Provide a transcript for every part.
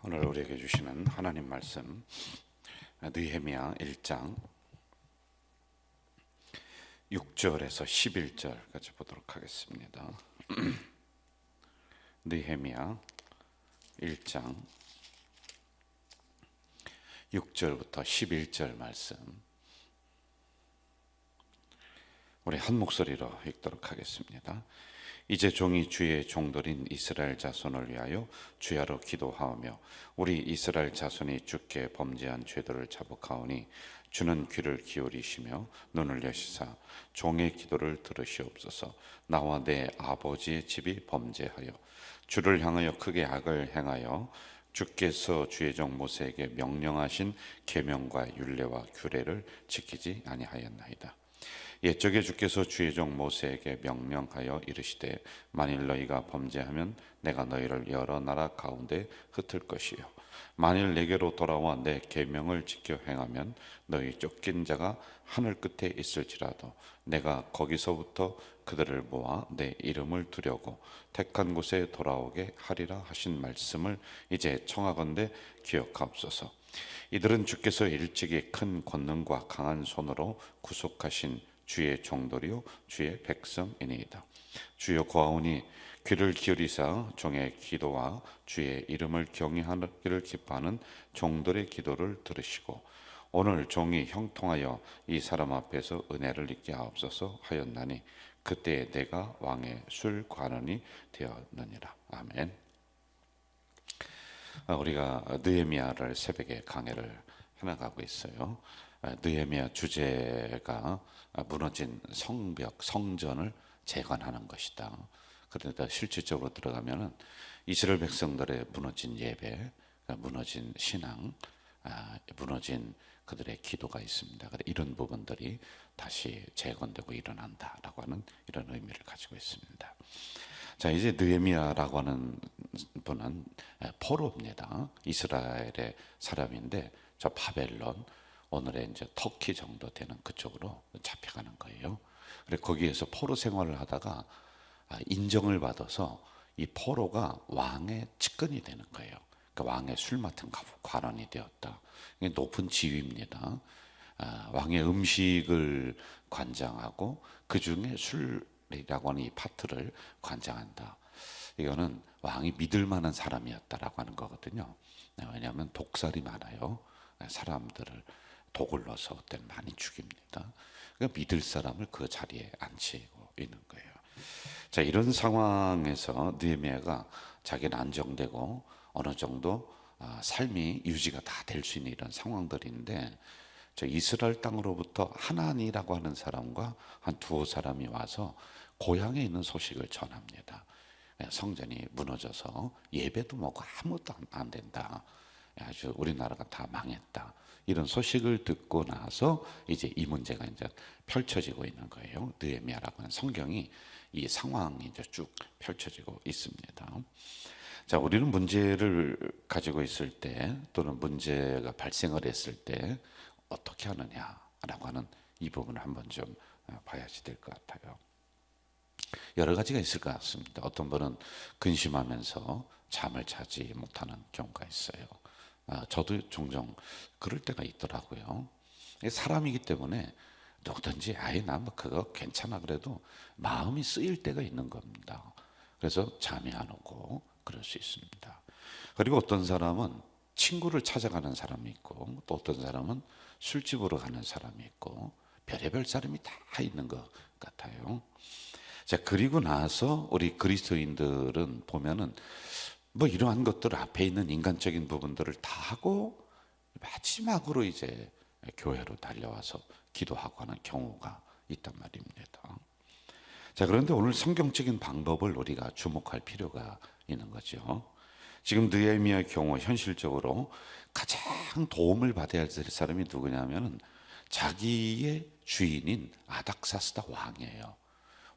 오늘 우리에게 주시는 하나님 말씀 느헤미야 1장 6절에서 11절까지 보도록 하겠습니다. 느헤미야 1장 6절부터 11절 말씀 우리 한 목소리로 읽도록 하겠습니다. 이제 종이 주의 종들인 이스라엘 자손을 위하여 주야로 기도하오며 우리 이스라엘 자손이 주께 범죄한 죄들을 자복하오니 주는 귀를 기울이시며 눈을 여시사 종의 기도를 들으시옵소서. 나와 내 아버지의 집이 범죄하여 주를 향하여 크게 악을 행하여 주께서 주의 종 모세에게 명령하신 계명과 율례와 규례를 지키지 아니하였나이다. 옛적에 주께서 주의 종 모세에게 명령하여 이르시되 만일 너희가 범죄하면 내가 너희를 여러 나라 가운데 흩을 것이요 만일 내게로 돌아와 내 계명을 지켜 행하면 너희 쫓긴 자가 하늘 끝에 있을지라도 내가 거기서부터 그들을 모아 내 이름을 두려고 택한 곳에 돌아오게 하리라 하신 말씀을 이제 청하건대 기억하옵소서. 이들은 주께서 일찍이 큰 권능과 강한 손으로 구속하신 주의 종들이요 주의 백성이니이다. 주여 고아오니 귀를 기울이사 종의 기도와 주의 이름을 경외하기를 기뻐하는 종들의 기도를 들으시고 오늘 종이 형통하여 이 사람 앞에서 은혜를 입게 하옵소서 하였나니 그때 내가 왕의 술관원이 되었느니라. 아멘. 우리가 느헤미야를 새벽에 강해를 해나가고 있어요. 느헤미야 주제가 무너진 성벽, 성전을 재건하는 것이다. 그런데 실질적으로 들어가면은 이스라엘 백성들의 무너진 예배, 무너진 신앙, 무너진 그들의 기도가 있습니다. 이런 부분들이 다시 재건되고 일어난다라고 하는 이런 의미를 가지고 있습니다. 자, 이제 느헤미야라고 하는 분은 포로입니다. 이스라엘의 사람인데 저 바벨론, 오늘의 이제 터키 정도 되는 그쪽으로 잡혀가는 거예요. 그래 거기에서 포로 생활을 하다가 인정을 받아서 이 포로가 왕의 측근이 되는 거예요. 그러니까 왕의 술 맡은 관원이 되었다. 이게 높은 지위입니다. 왕의 음식을 관장하고 그 중에 술이라고 하는 이 파트를 관장한다. 이거는 왕이 믿을 만한 사람이었다라고 하는 거거든요. 왜냐하면 독살이 많아요. 사람들을 독을 넣어서 그때는 많이 죽입니다. 그러니까 믿을 사람을 그 자리에 앉히고 있는 거예요. 자, 이런 상황에서 느헤미야가 자기는 안정되고 어느 정도 삶이 유지가 다 될 수 있는 이런 상황들인데 저 이스라엘 땅으로부터 하나니라고 하는 사람과 한 두어 사람이 와서 고향에 있는 소식을 전합니다. 성전이 무너져서 예배도 뭐고 아무것도 안 된다. 아주 우리나라가 다 망했다. 이런 소식을 듣고 나서 이제 이 문제가 이제 펼쳐지고 있는 거예요. 느헤미야라고 하는 성경이 이 상황이 이제 쭉 펼쳐지고 있습니다. 자, 우리는 문제를 가지고 있을 때 또는 문제가 발생을 했을 때 어떻게 하느냐라고 하는 이 부분을 한번 좀 봐야지 될 것 같아요. 여러 가지가 있을 것 같습니다. 어떤 분은 근심하면서 잠을 자지 못하는 경우가 있어요. 저도 종종 그럴 때가 있더라고요. 사람이기 때문에 누구든지 아예 나 뭐 그거 괜찮아 그래도 마음이 쓰일 때가 있는 겁니다. 그래서 잠이 안 오고 그럴 수 있습니다. 그리고 어떤 사람은 친구를 찾아가는 사람이 있고 또 어떤 사람은 술집으로 가는 사람이 있고 별의별 사람이 다 있는 것 같아요. 자, 그리고 나서 우리 그리스도인들은 보면은 뭐 이러한 것들 앞에 있는 인간적인 부분들을 다 하고 마지막으로 이제 교회로 달려와서 기도하고 하는 경우가 있단 말입니다. 자, 그런데 오늘 성경적인 방법을 우리가 주목할 필요가 있는 거죠. 지금 느헤미야의 경우 현실적으로 가장 도움을 받아야 될 사람이 누구냐면은 자기의 주인인 아닥사스다 왕이에요.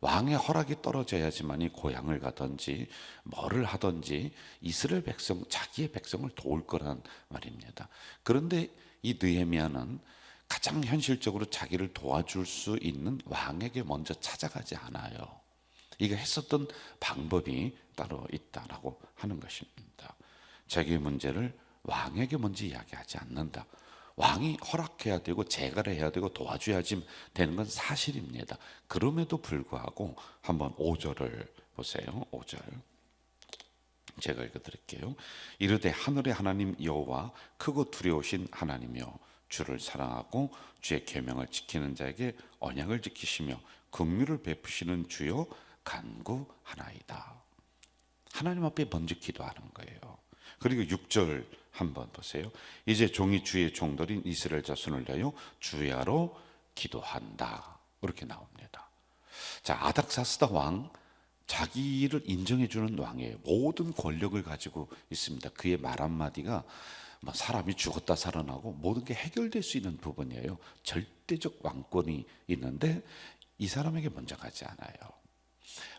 왕의 허락이 떨어져야지만이 고향을 가든지 뭐를 하든지 이스라엘 백성, 자기의 백성을 도울 거란 말입니다. 그런데 이 느헤미야는 가장 현실적으로 자기를 도와줄 수 있는 왕에게 먼저 찾아가지 않아요. 이거 했었던 방법이 따로 있다라고 하는 것입니다. 자기의 문제를 왕에게 먼저 이야기하지 않는다. 왕이 허락해야 되고 제가를 해야 되고 도와줘야지 되는 건 사실입니다. 그럼에도 불구하고 한번 5절을 보세요. 5절 제가 읽어드릴게요. 이르되 하늘의 하나님 여호와 크고 두려우신 하나님이여 주를 사랑하고 주의 계명을 지키는 자에게 언약을 지키시며 긍휼을 베푸시는 주여 간구하나이다. 하나님 앞에 먼저 기도하는 거예요. 그리고 6절 한번 보세요. 이제 종이 주의 종들인 이스라엘 자손을 위하여 주야로 기도한다. 이렇게 나옵니다. 자, 아닥사스다 왕, 자기를 인정해주는 왕이에요. 모든 권력을 가지고 있습니다. 그의 말 한마디가 사람이 죽었다 살아나고 모든 게 해결될 수 있는 부분이에요. 절대적 왕권이 있는데 이 사람에게 먼저 가지 않아요.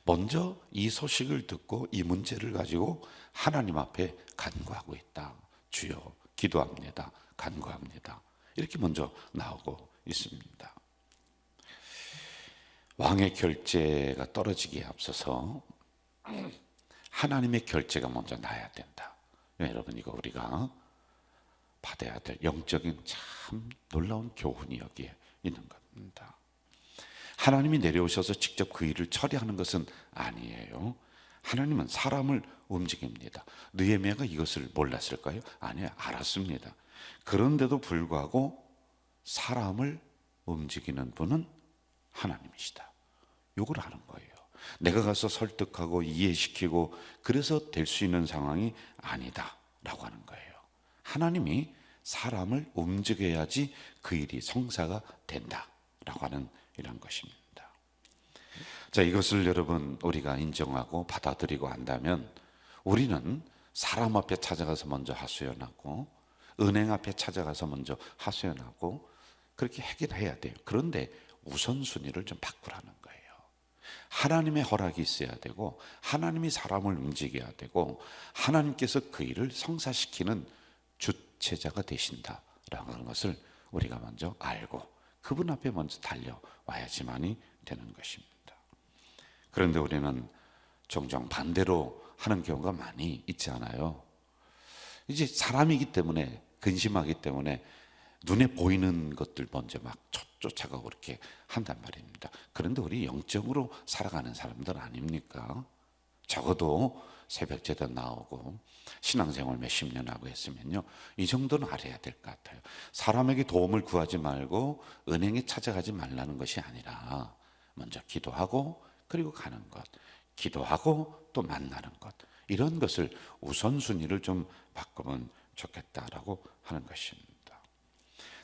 먼저 이 소식을 듣고 이 문제를 가지고 하나님 앞에 간구하고 있다. 주여 기도합니다. 간구합니다. 이렇게 먼저 나오고 있습니다. 왕의 결제가 떨어지기에 앞서서 하나님의 결제가 먼저 나야 된다. 여러분, 이거 우리가 받아야 될 영적인 참 놀라운 교훈이 여기에 있는 겁니다. 하나님이 내려오셔서 직접 그 일을 처리하는 것은 아니에요. 하나님은 사람을 움직입니다. 느헤미야가 이것을 몰랐을까요? 아니요, 알았습니다. 그런데도 불구하고 사람을 움직이는 분은 하나님이시다. 이걸 아는 거예요. 내가 가서 설득하고 이해시키고 그래서 될 수 있는 상황이 아니다 라고 하는 거예요. 하나님이 사람을 움직여야지 그 일이 성사가 된다 라고 하는 이런 것입니다. 자, 이것을 여러분 우리가 인정하고 받아들이고 한다면 우리는 사람 앞에 찾아가서 먼저 하소연하고 은행 앞에 찾아가서 먼저 하소연하고 그렇게 해결해야 돼요. 그런데 우선순위를 좀 바꾸라는 거예요. 하나님의 허락이 있어야 되고 하나님이 사람을 움직여야 되고 하나님께서 그 일을 성사시키는 주체자가 되신다라는 하는 것을 우리가 먼저 알고 그분 앞에 먼저 달려와야지만이 되는 것입니다. 그런데 우리는 종종 반대로 하는 경우가 많이 있지 않아요? 이제 사람이기 때문에 근심하기 때문에 눈에 보이는 것들 먼저 막 쫓아가고 그렇게 한단 말입니다. 그런데 우리 영적으로 살아가는 사람들 아닙니까? 적어도 새벽 제단 나오고 신앙생활 몇십 년 하고 했으면요, 이 정도는 알아야 될 것 같아요. 사람에게 도움을 구하지 말고 은행에 찾아가지 말라는 것이 아니라 먼저 기도하고 그리고 가는 것, 기도하고 또 만나는 것, 이런 것을 우선순위를 좀 바꾸면 좋겠다라고 하는 것입니다.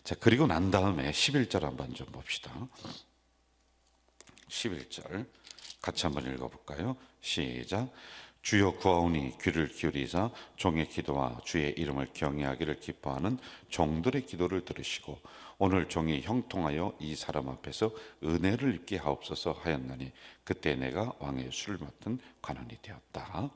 자, 그리고 난 다음에 11절 한번 좀 봅시다. 11절 같이 한번 읽어볼까요? 시작. 주여 구하오니 귀를 기울이사 종의 기도와 주의 이름을 경외하기를 기뻐하는 종들의 기도를 들으시고 오늘 종이 형통하여 이 사람 앞에서 은혜를 입게 하옵소서 하였나니 그때 내가 왕의 술을 맡은 관원이 되었다.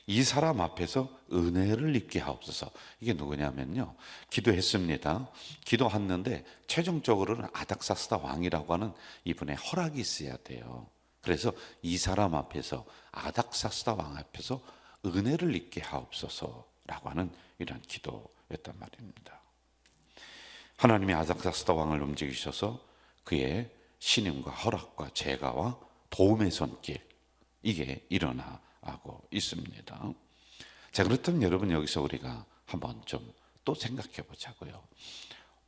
이 사람 앞에서 은혜를 입게 하옵소서. 이게 누구냐면요, 기도했습니다. 기도했는데 최종적으로는 아닥사스다 왕이라고 하는 이분의 허락이 있어야 돼요. 그래서 이 사람 앞에서 아닥사스다 왕 앞에서 은혜를 입게 하옵소서라고 하는 이런 기도였단 말입니다. 하나님이 아닥사스다 왕을 움직이셔서 그의 신임과 허락과 제가와 도움의 손길, 이게 일어나고 있습니다. 자, 그렇다면 여러분, 여기서 우리가 한번 좀 또 생각해 보자고요.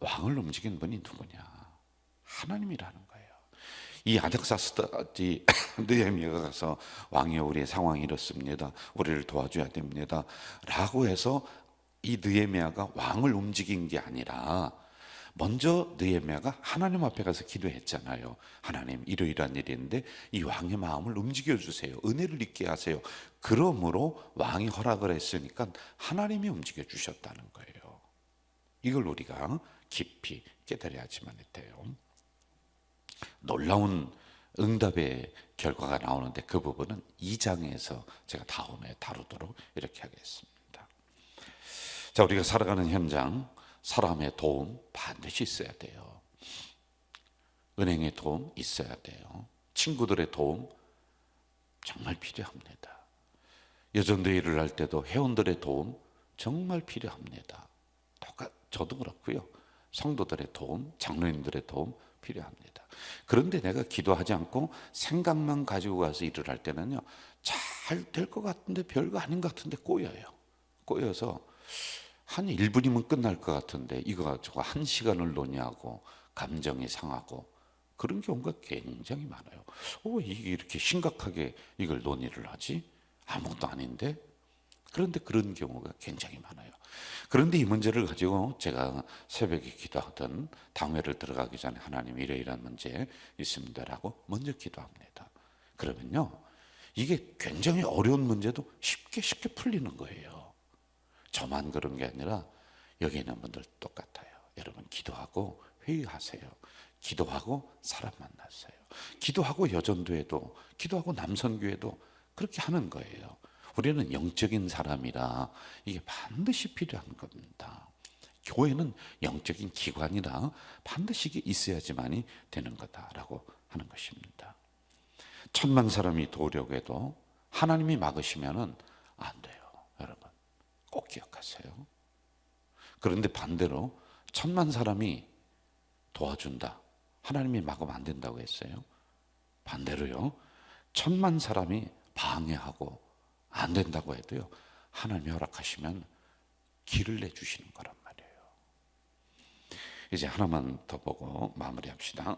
왕을 움직이는 분이 누구냐? 하나님이라는 거예요. 이 아닥사스다 느헤미야가 가서 왕이여 우리의 상황이 이렇습니다. 우리를 도와줘야 됩니다 라고 해서 이 느헤미야가 왕을 움직인 게 아니라 먼저 느헤미야가 하나님 앞에 가서 기도했잖아요. 하나님, 이러이러한 일이 있는데 이 왕의 마음을 움직여 주세요. 은혜를 있게 하세요. 그러므로 왕이 허락을 했으니까 하나님이 움직여 주셨다는 거예요. 이걸 우리가 깊이 깨달아야지만 돼요. 놀라운 응답의 결과가 나오는데 그 부분은 2장에서 제가 다음에 다루도록 이렇게 하겠습니다. 자, 우리가 살아가는 현장, 사람의 도움 반드시 있어야 돼요. 은행의 도움 있어야 돼요. 친구들의 도움 정말 필요합니다. 여전대 일을 할 때도 회원들의 도움 정말 필요합니다. 저도 그렇고요. 성도들의 도움, 장로님들의 도움 필요합니다. 그런데 내가 기도하지 않고 생각만 가지고 가서 일을 할 때는요, 잘 될 것 같은데 별거 아닌 것 같은데 꼬여요. 꼬여서 한 1분이면 끝날 것 같은데 이거 가지고 1시간을 논의하고 감정이 상하고 그런 경우가 굉장히 많아요. 이게 이렇게 심각하게 이걸 논의를 하지? 아무것도 아닌데? 그런데 그런 경우가 굉장히 많아요. 그런데 이 문제를 가지고 제가 새벽에 기도하던 당회를 들어가기 전에 하나님 이러이러한 문제 있습니다라고 먼저 기도합니다. 그러면요, 이게 굉장히 어려운 문제도 쉽게 풀리는 거예요. 저만 그런 게 아니라 여기 있는 분들 똑같아요. 여러분 기도하고 회의하세요. 기도하고 사람 만났어요. 기도하고 여전도에도, 기도하고 남선교회도 그렇게 하는 거예요. 우리는 영적인 사람이라 이게 반드시 필요한 겁니다. 교회는 영적인 기관이라 반드시 이게 있어야지만이 되는 거다라고 하는 것입니다. 1,000만 사람이 도우려고 해도 하나님이 막으시면은 안 돼요. 여러분 꼭 기억하세요. 그런데 반대로 1,000만 사람이 도와준다, 하나님이 막으면 안 된다고 했어요. 반대로요, 1,000만 사람이 방해하고 안 된다고 해도요, 하나님이 허락하시면 길을 내주시는 거란 말이에요. 이제 하나만 더 보고 마무리합시다.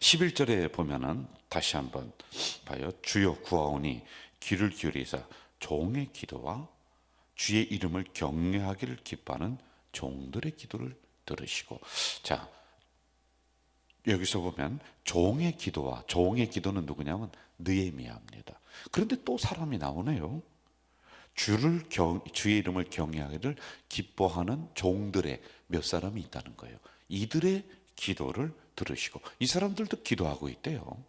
11절에 보면은 다시 한번 봐요. 주여 구하오니 귀를 기울이사 종의 기도와 주의 이름을 경외하기를 기뻐하는 종들의 기도를 들으시고. 자, 여기서 보면 종의 기도와, 종의 기도는 누구냐면 느헤미야입니다. 그런데 또 사람이 나오네요. 주의 이름을 경외하기를 기뻐하는 종들의 몇 사람이 있다는 거예요. 이들의 기도를 들으시고. 이 사람들도 기도하고 있대요.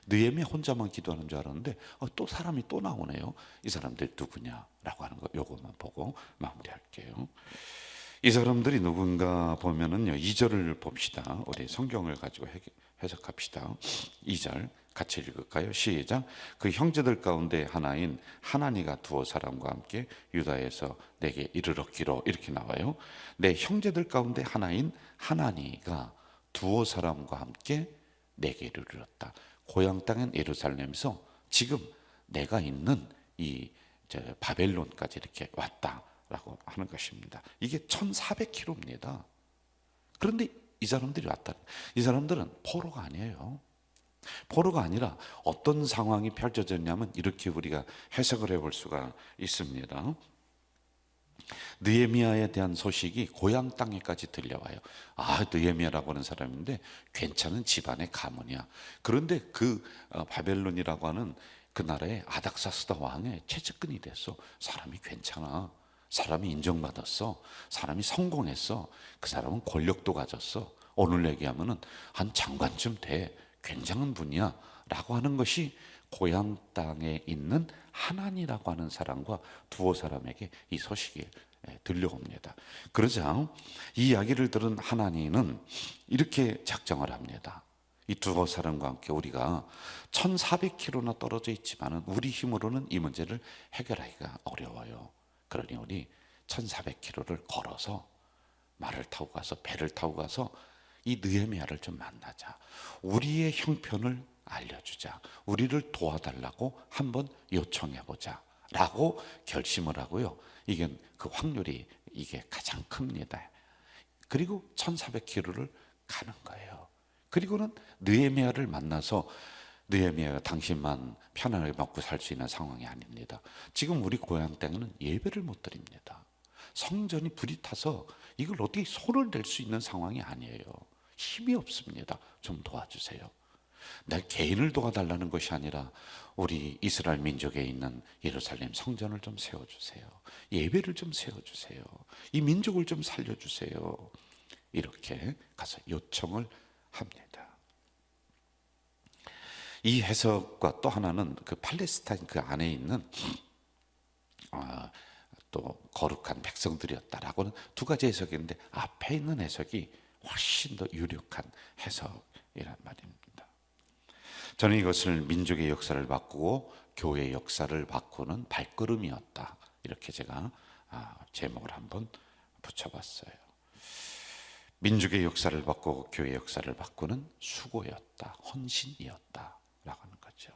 느헤미야 혼자만 기도하는 줄 알았는데 또 사람이 또 나오네요. 이 사람들 누구냐라고 하는 거, 요것만 보고 마무리할게요. 이 사람들이 누군가 보면은요, 2절을 봅시다. 우리 성경을 가지고 해석합시다. 2절 같이 읽을까요? 시작. 그 형제들 가운데 하나인 하나니가 두어 사람과 함께 유다에서 내게 이르렀기로, 이렇게 나와요. 내 형제들 가운데 하나인 하나니가 두어 사람과 함께 내게 이르렀다. 고향 땅은 예루살렘에서 지금 내가 있는 이 바벨론까지 이렇게 왔다라고 하는 것입니다. 이게 1400km입니다. 그런데 이 사람들이 왔다. 이 사람들은 포로가 아니에요. 포로가 아니라 어떤 상황이 펼쳐졌냐면 이렇게 우리가 해석을 해볼 수가 있습니다. 느헤미야에 대한 소식이 고향 땅에까지 들려와요. 느헤미야라고 하는 사람인데 괜찮은 집안의 가문이야. 그런데 그 바벨론이라고 하는 그 나라의 아닥사스다 왕의 최측근이 됐어. 사람이 괜찮아. 사람이 인정받았어. 사람이 성공했어. 그 사람은 권력도 가졌어. 오늘 얘기하면은 한 장관쯤 돼. 굉장한 분이야 라고 하는 것이 고향 땅에 있는 하나니라고 하는 사람과 두어 사람에게 이 소식이 들려옵니다. 그러자 이 이야기를 들은 하나니는 이렇게 작정을 합니다. 이 두어 사람과 함께 우리가 1400km나 떨어져 있지만 우리 힘으로는 이 문제를 해결하기가 어려워요. 그러니 우리 1400km를 걸어서 말을 타고 가서, 배를 타고 가서 이 느헤미야를 좀 만나자. 우리의 형편을 알려주자. 우리를 도와달라고 한번 요청해보자 라고 결심을 하고요. 이게 그 확률이 이게 가장 큽니다. 그리고 1400km를 가는 거예요. 그리고는 느헤미야를 만나서, 느헤미야가 당신만 편안하게 먹고 살 수 있는 상황이 아닙니다. 지금 우리 고향 땅에는 예배를 못 드립니다. 성전이 불이 타서 이걸 어떻게 손을 댈 수 있는 상황이 아니에요. 힘이 없습니다. 좀 도와주세요. 내 개인을 도와달라는 것이 아니라 우리 이스라엘 민족에 있는 예루살렘 성전을 좀 세워주세요. 예배를 좀 세워주세요. 이 민족을 좀 살려주세요. 이렇게 가서 요청을 합니다. 이 해석과 또 하나는 그 팔레스타인 그 안에 있는 또 거룩한 백성들이었다라고는 두 가지 해석이 있는데 앞에 있는 해석이 훨씬 더 유력한 해석이란 말입니다. 저는 이것을 민족의 역사를 바꾸고 교회의 역사를 바꾸는 발걸음이었다 이렇게 제가 제목을 한번 붙여봤어요. 민족의 역사를 바꾸고 교회의 역사를 바꾸는 수고였다, 헌신이었다 라고 하는 거죠.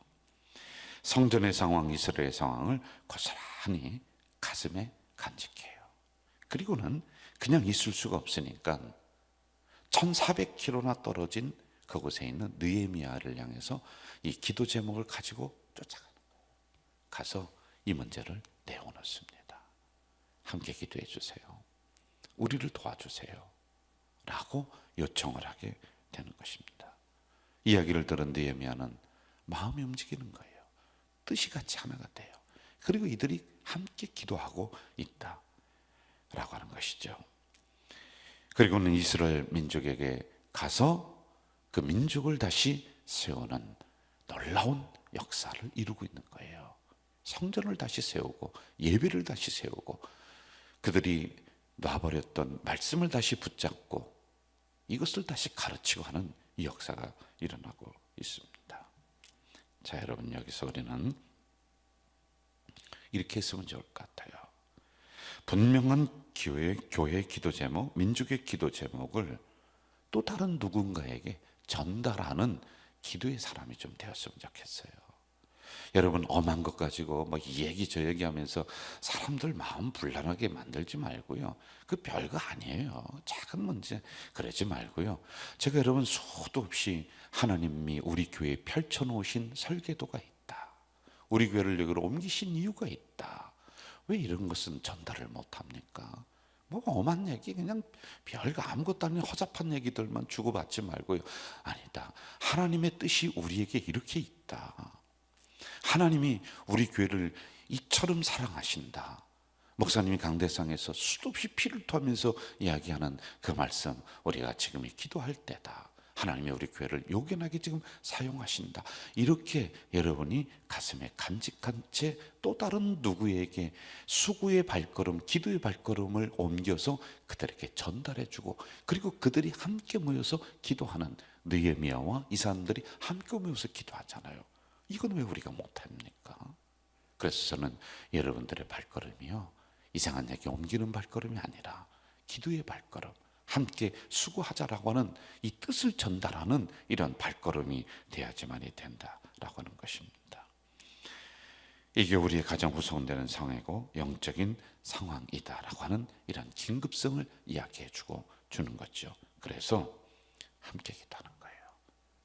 성전의 상황, 이스라엘의 상황을 고스란히 가슴에 간직해요. 그리고는 그냥 있을 수가 없으니까 1400km나 떨어진 그곳에 있는 느헤미야를 향해서 이 기도 제목을 가지고 쫓아가는 거예요. 가서 이 문제를 내어놓습니다. 함께 기도해 주세요. 우리를 도와주세요. 라고 요청을 하게 되는 것입니다. 이야기를 들은 느헤미야는 마음이 움직이는 거예요. 뜻이 같이 하나가 돼요. 그리고 이들이 함께 기도하고 있다 라고 하는 것이죠. 그리고는 이스라엘 민족에게 가서 그 민족을 다시 세우는 놀라운 역사를 이루고 있는 거예요. 성전을 다시 세우고 예배를 다시 세우고 그들이 놔버렸던 말씀을 다시 붙잡고 이것을 다시 가르치고 하는 이 역사가 일어나고 있습니다. 자, 여러분, 여기서 우리는 이렇게 했으면 좋을 것 같아요. 분명한 교회의 기도 제목, 민족의 기도 제목을 또 다른 누군가에게 전달하는 기도의 사람이 좀 되었으면 좋겠어요. 여러분, 엄한 것 가지고 뭐 이 얘기 저 얘기 하면서 사람들 마음 불안하게 만들지 말고요. 그 별거 아니에요. 작은 문제 그러지 말고요. 제가 여러분 수도 없이 하나님이 우리 교회에 펼쳐놓으신 설계도가 있다. 우리 교회를 여기로 옮기신 이유가 있다. 왜 이런 것은 전달을 못합니까? 뭐 엄한 얘기 그냥 별거 아무것도 아닌 허접한 얘기들만 주고받지 말고요. 아니다. 하나님의 뜻이 우리에게 이렇게 있다. 하나님이 우리 교회를 이처럼 사랑하신다. 목사님이 강대상에서 수도 없이 피를 토하면서 이야기하는 그 말씀, 우리가 지금 기도할 때다. 하나님이 우리 교회를 요긴하게 지금 사용하신다. 이렇게 여러분이 가슴에 간직한 채 또 다른 누구에게 수구의 발걸음, 기도의 발걸음을 옮겨서 그들에게 전달해주고, 그리고 그들이 함께 모여서 기도하는, 느헤미야와 이 사람들이 함께 모여서 기도하잖아요. 이건 왜 우리가 못합니까? 그래서 저는 여러분들의 발걸음이요, 이상한 얘기 옮기는 발걸음이 아니라 기도의 발걸음, 함께 수고하자라고 하는 이 뜻을 전달하는 이런 발걸음이 돼야지만이 된다라고 하는 것입니다. 이게 우리의 가장 후손되는 상황이고 영적인 상황이다라고 하는 이런 긴급성을 이야기해주고 주는 거죠. 그래서 함께 기도하는 거예요.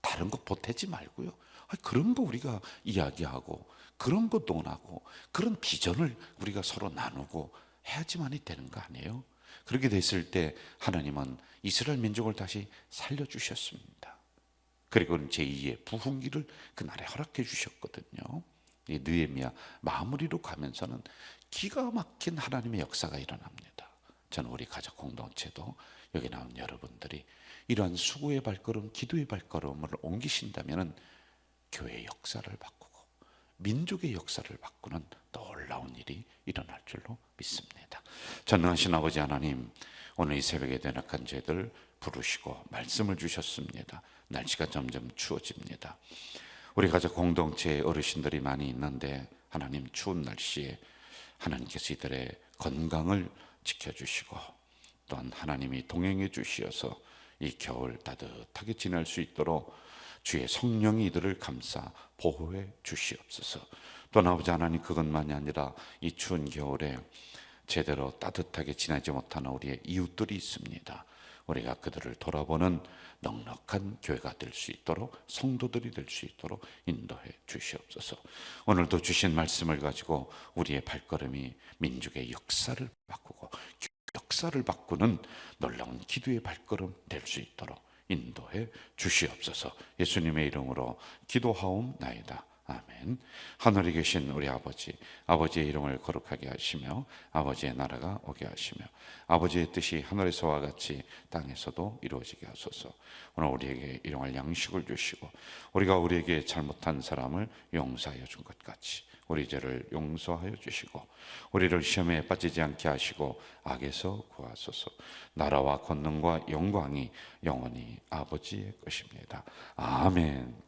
다른 거 보태지 말고요. 그런 거 우리가 이야기하고 그런 거 논하고 그런 비전을 우리가 서로 나누고 해야지만이 되는 거 아니에요? 그렇게 됐을 때 하나님은 이스라엘 민족을 다시 살려주셨습니다. 그리고 제2의 부흥기를 그날에 허락해 주셨거든요. 이 느헤미야 마무리로 가면서는 기가 막힌 하나님의 역사가 일어납니다. 저는 우리 가족 공동체도 여기 나온 여러분들이 이러한 수고의 발걸음, 기도의 발걸음을 옮기신다면 교회의 역사를 바꾸고 민족의 역사를 바꾸는 놀라운 일이 일어날 줄로 믿습니다. 전능하신 아버지 하나님, 오늘 이 새벽에 연약한 저희들 부르시고 말씀을 주셨습니다. 날씨가 점점 추워집니다. 우리 가족 공동체에 어르신들이 많이 있는데 하나님, 추운 날씨에 하나님께서 이들의 건강을 지켜주시고 또한 하나님이 동행해 주시어서 이 겨울 따뜻하게 지낼 수 있도록 주의 성령이 이들을 감싸 보호해 주시옵소서. 또한 아버지 하나님, 그것만이 아니라 이 추운 겨울에 제대로 따뜻하게 지내지 못하는 우리의 이웃들이 있습니다. 우리가 그들을 돌아보는 넉넉한 교회가 될 수 있도록, 성도들이 될 수 있도록 인도해 주시옵소서. 오늘도 주신 말씀을 가지고 우리의 발걸음이 민족의 역사를 바꾸고 역사를 바꾸는 놀라운 기도의 발걸음 될 수 있도록 인도해 주시옵소서. 예수님의 이름으로 기도하옵나이다. 아멘. 하늘에 계신 우리 아버지, 아버지의 이름을 거룩하게 하시며 아버지의 나라가 오게 하시며 아버지의 뜻이 하늘에서와 같이 땅에서도 이루어지게 하소서. 오늘 우리에게 일용할 양식을 주시고 우리가 우리에게 잘못한 사람을 용서하여 준 것 같이 우리 죄를 용서하여 주시고 우리를 시험에 빠지지 않게 하시고 악에서 구하소서. 나라와 권능과 영광이 영원히 아버지의 것입니다. 아멘.